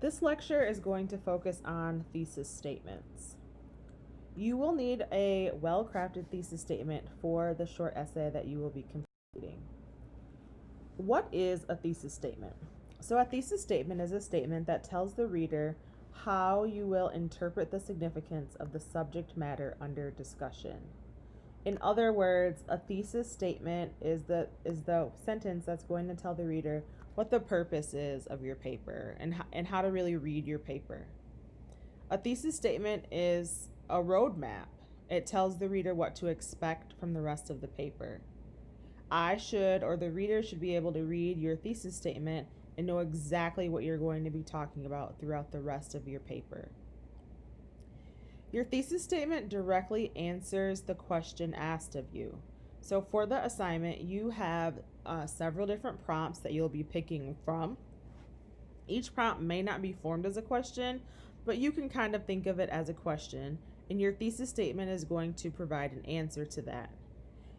This lecture is going to focus on thesis statements. You will need a well-crafted thesis statement for the short essay that you will be completing. What is a thesis statement? So, a thesis statement is a statement that tells the reader how you will interpret the significance of the subject matter under discussion. In other words, a thesis statement is the sentence that's going to tell the reader what the purpose is of your paper and how to really read your paper. A thesis statement is a roadmap. It tells the reader what to expect from the rest of the paper. The reader should be able to read your thesis statement and know exactly what you're going to be talking about throughout the rest of your paper. Your thesis statement directly answers the question asked of you. So for the assignment, you have several different prompts that you'll be picking from. Each prompt may not be formed as a question, but you can kind of think of it as a question, and your thesis statement is going to provide an answer to that.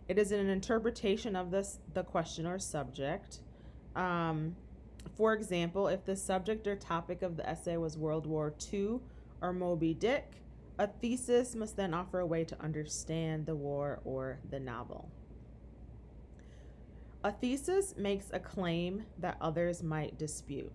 It is an interpretation of the question or subject. For example, if the subject or topic of the essay was World War II or Moby Dick, a thesis must then offer a way to understand the war or the novel. A thesis makes a claim that others might dispute.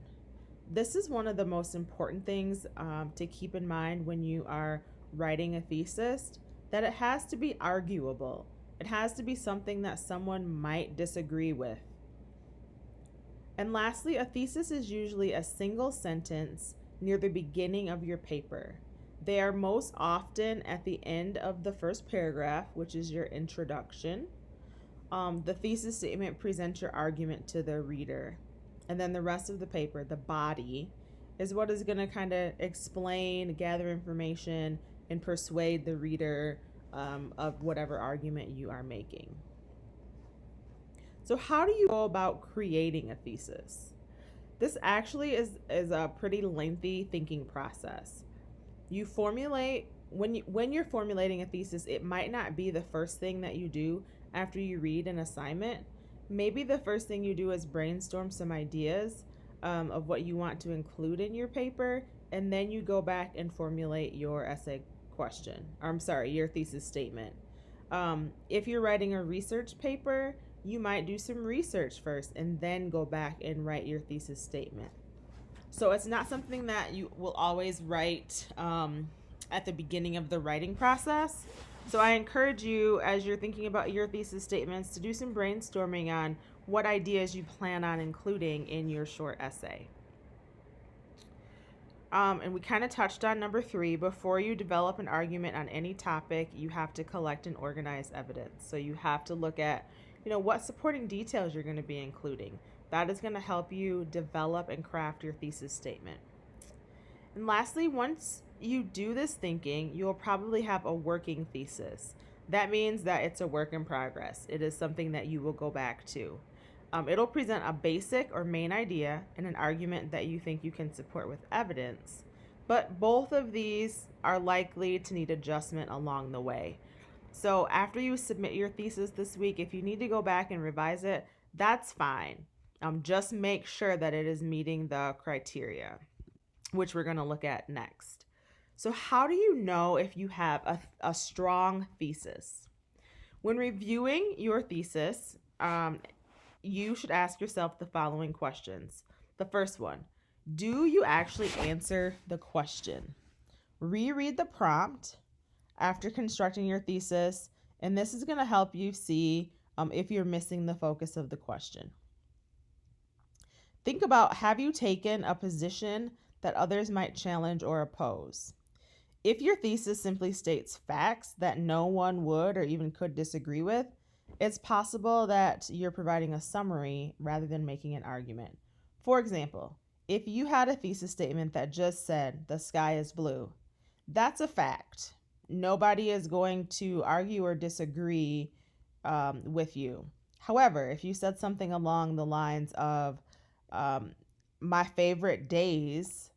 This is one of the most important things to keep in mind when you are writing a thesis, that it has to be arguable. It has to be something that someone might disagree with. And lastly, a thesis is usually a single sentence near the beginning of your paper. They are most often at the end of the first paragraph, which is your introduction. The thesis statement presents your argument to the reader. And then the rest of the paper, the body, is what is going to kind of explain, gather information, and persuade the reader of whatever argument you are making. So how do you go about creating a thesis? This actually is a pretty lengthy thinking process. You formulate, when you're formulating a thesis, it might not be the first thing that you do after you read an assignment. Maybe the first thing you do is brainstorm some ideas of what you want to include in your paper, and then you go back and formulate your essay question. Your thesis statement. If you're writing a research paper, you might do some research first and then go back and write your thesis statement. So it's not something that you will always write at the beginning of the writing process. So I encourage you, as you're thinking about your thesis statements, to do some brainstorming on what ideas you plan on including in your short essay. And we kind of touched on number 3. Before you develop an argument on any topic, you have to collect and organize evidence. So you have to look at, what supporting details you're going to be including. That is going to help you develop and craft your thesis statement. And lastly, once you do this thinking, you'll probably have a working thesis. That means that it's a work in progress. It is something that you will go back to. It'll present a basic or main idea and an argument that you think you can support with evidence. But both of these are likely to need adjustment along the way. So after you submit your thesis this week, if you need to go back and revise it, that's fine. Just make sure that it is meeting the criteria, which we're going to look at next. So how do you know if you have a strong thesis? When reviewing your thesis, you should ask yourself the following questions. The first one, do you actually answer the question? Reread the prompt after constructing your thesis, and this is going to help you see if you're missing the focus of the question. Think about, have you taken a position that others might challenge or oppose? If your thesis simply states facts that no one would or even could disagree with, it's possible that you're providing a summary rather than making an argument. For example, if you had a thesis statement that just said the sky is blue, that's a fact. Nobody is going to argue or disagree with you. However, if you said something along the lines of my favorite days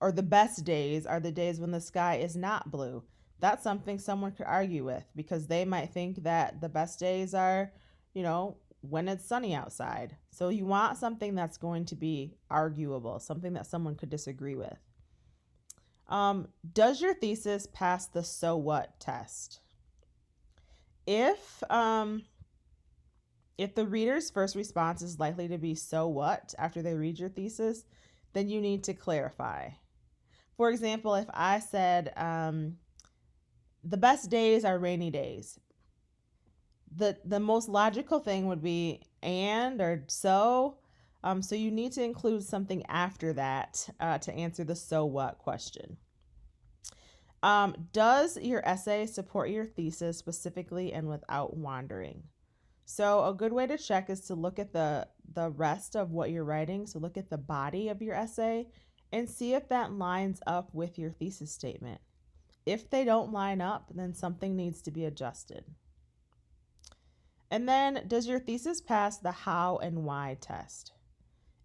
or the best days are the days when the sky is not blue, that's something someone could argue with, because they might think that the best days are, when it's sunny outside. So you want something that's going to be arguable, something that someone could disagree with. Does your thesis pass the so what test? If the reader's first response is likely to be so what after they read your thesis, then you need to clarify. For example, if I said the best days are rainy days, the most logical thing would be and or so. So you need to include something after that to answer the so what question. Does your essay support your thesis specifically and without wandering? So a good way to check is to look at the rest of what you're writing. So look at the body of your essay and see if that lines up with your thesis statement. If they don't line up, then something needs to be adjusted. And then, does your thesis pass the how and why test?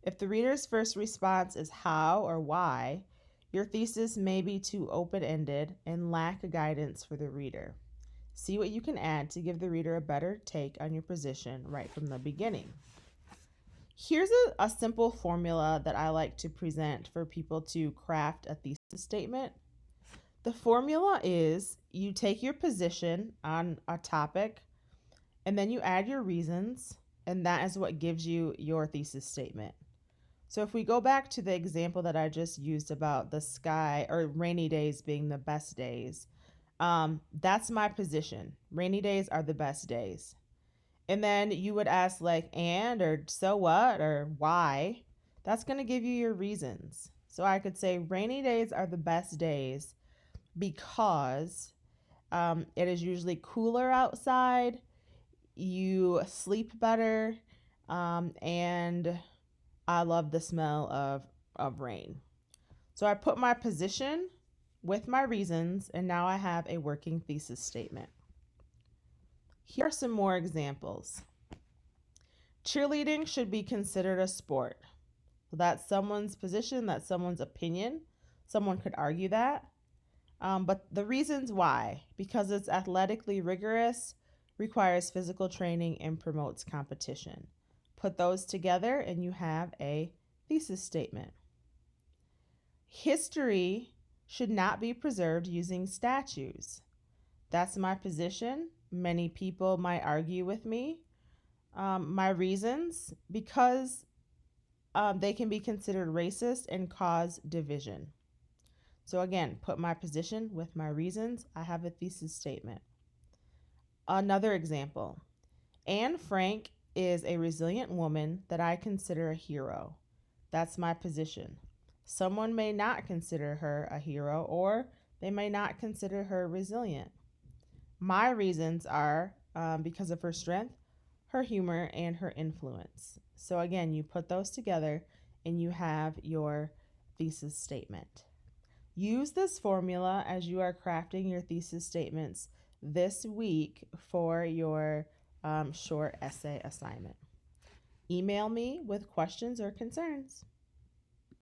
If the reader's first response is how or why, your thesis may be too open-ended and lack guidance for the reader. See what you can add to give the reader a better take on your position right from the beginning. Here's a simple formula that I like to present for people to craft a thesis statement. The formula is you take your position on a topic and then you add your reasons, and that is what gives you your thesis statement. So if we go back to the example that I just used about the sky or rainy days being the best days, that's my position. Rainy days are the best days. And then you would ask like, and or so what or why. That's going to give you your reasons. So I could say rainy days are the best days because it is usually cooler outside. You sleep better, and I love the smell of rain. So I put my position with my reasons, and now I have a working thesis statement. Here are some more examples. Cheerleading should be considered a sport. So that's someone's position, that's someone's opinion. Someone could argue that. But the reasons why: because it's athletically rigorous, requires physical training, and promotes competition. Put those together and you have a thesis statement. History should not be preserved using statues. That's my position. Many people might argue with me. My reasons: because they can be considered racist and cause division. So again, put my position with my reasons. I have a thesis statement. Another example: Anne Frank is a resilient woman that I consider a hero. That's my position. Someone may not consider her a hero, or they may not consider her resilient. My reasons are because of her strength, her humor, and her influence. So again, you put those together and you have your thesis statement. Use this formula as you are crafting your thesis statements this week for your short essay assignment. Email me with questions or concerns.